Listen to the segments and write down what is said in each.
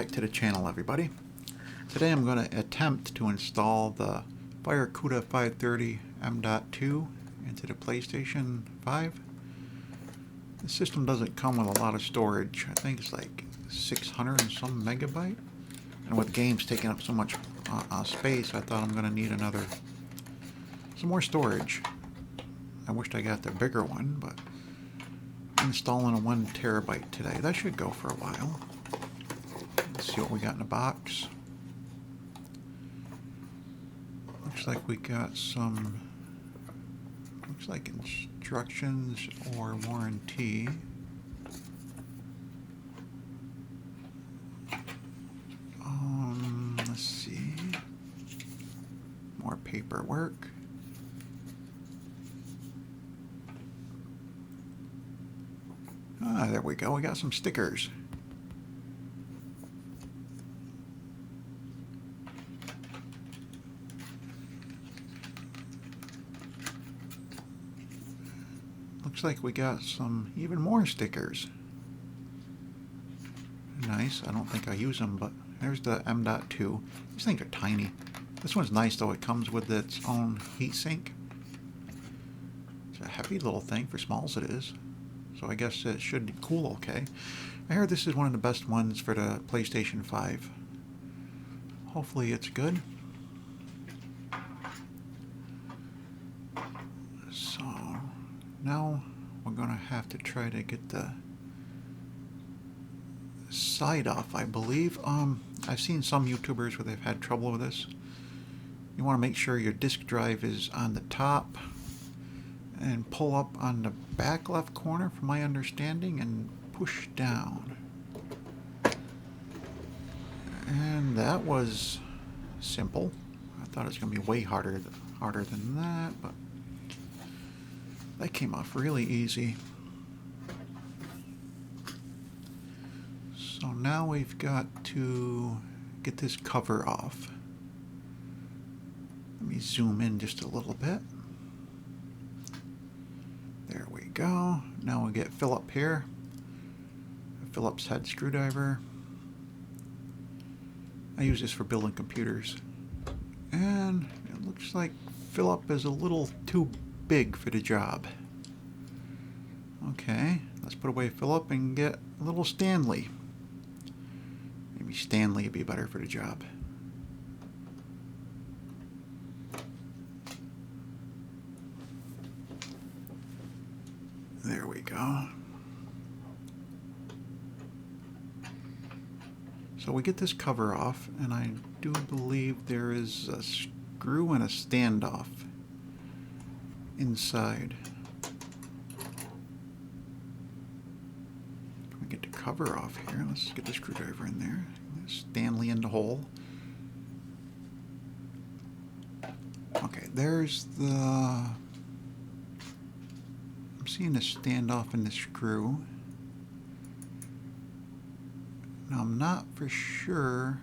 back to the channel, everybody. Today I'm going to attempt to install the FireCuda 530 M.2 into the PlayStation 5. The system doesn't come with a lot of storage. I think it's like 600 and some megabyte. And with games taking up so much space, I thought I'm going to need some more storage. I wished I got the bigger one, but I'm installing a 1 terabyte today. That should go for a while. Let's see what we got in the box. Looks like we got some, looks like instructions or warranty. Let's see. More paperwork. Ah, there we go. We got some stickers. Looks like we got some even more stickers. Nice. I don't think I use them, but there's the M.2. These things are tiny. This one's nice though. It comes with its own heatsink. It's a heavy little thing for small as it is. So I guess it should cool okay. I heard this is one of the best ones for the PlayStation 5. Hopefully it's good. So now we're going to have to try to get the side off, I believe. I've seen some YouTubers where they've had trouble with this. You want to make sure your disk drive is on the top and pull up on the back left corner, from my understanding, and push down. And that was simple. I thought it was going to be way harder than that, but that came off really easy. So now we've got to get this cover off. Let me zoom in just a little bit. There we go. Now we get Philip here. A Phillips head screwdriver. I use this for building computers. And it looks like Philip is a little too big for the job. Okay, let's put away Philip and get a little Stanley. Maybe Stanley would be better for the job. There we go. So we get this cover off, and I do believe there is a screw and a standoff inside. Can we get the cover off here? Let's get the screwdriver in there. Stanley in the hole. Okay, there's the... I'm seeing the standoff in the screw. Now I'm not for sure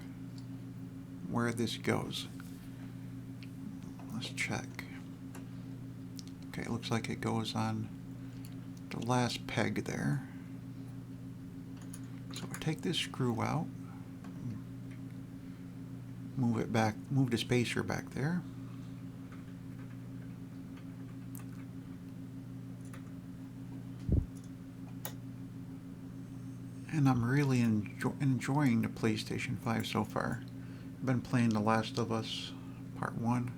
where this goes. Let's check. Okay, it looks like it goes on the last peg there. So we take this screw out, move it back, move the spacer back there. And I'm really enjoying the PlayStation 5 so far. I've been playing The Last of Us Part 1.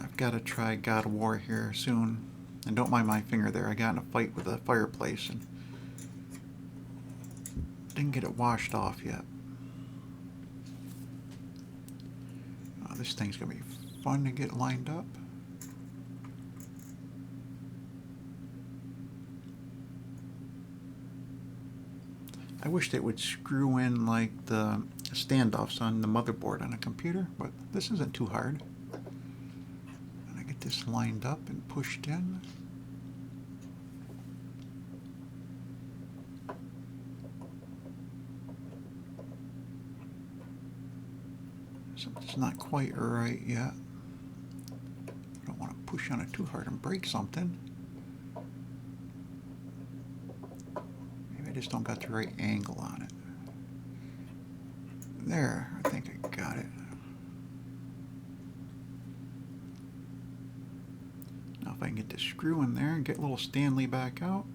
I've got to try God of War here soon. And don't mind my finger there. I got in a fight with a fireplace and didn't get it washed off yet. Oh, this thing's going to be fun to get lined up. I wished it would screw in like the standoffs on the motherboard on a computer, but this isn't too hard. And I get this lined up and pushed in. Something's not quite right yet. I don't want to push on it too hard and break something. Maybe I just don't got the right angle on it. There, I think I got it. Now if I can get the screw in there and get little Stanley back out.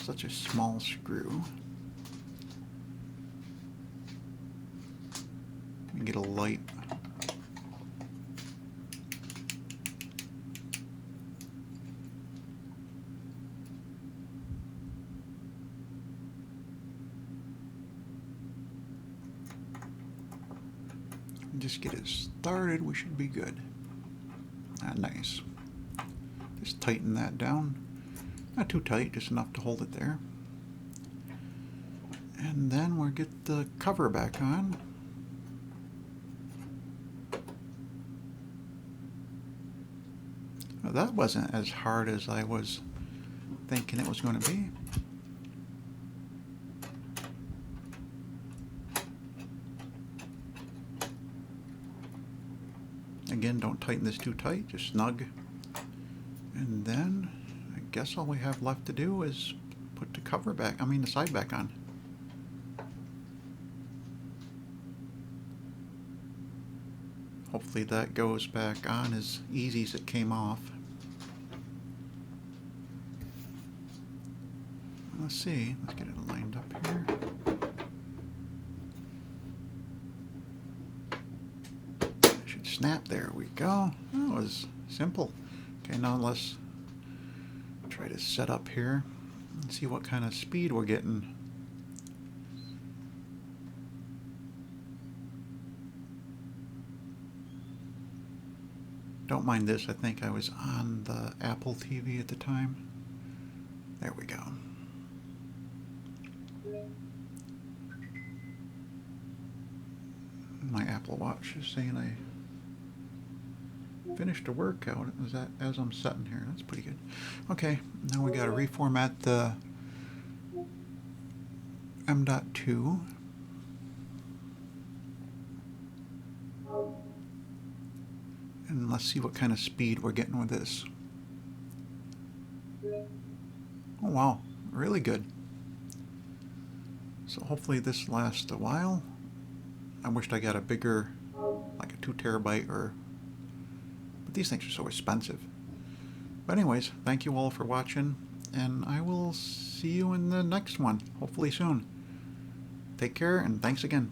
Such a small screw. Let me get a light. Just get it started, we should be good. Ah, nice. Just tighten that down. Not too tight, just enough to hold it there. And then we'll get the cover back on. Well, that wasn't as hard as I was thinking it was going to be. Again, don't tighten this too tight, just snug. And then I guess all we have left to do is put the cover back, the side back on. Hopefully that goes back on as easy as it came off. Let's see, let's get it lined up here. Should snap, there we go. That was simple. Okay, now let's try to set up here and see what kind of speed we're getting. Don't mind this, I think I was on the Apple TV at the time. There we go. My Apple Watch is saying I finished a workout as I'm sitting here. That's pretty good. Okay, now we got to reformat the M.2. And let's see what kind of speed we're getting with this. Oh wow, really good. So hopefully this lasts a while. I wished I got a bigger, like a 2 terabyte but these things are so expensive. But anyways, thank you all for watching, and I will see you in the next one, hopefully soon. Take care, and thanks again.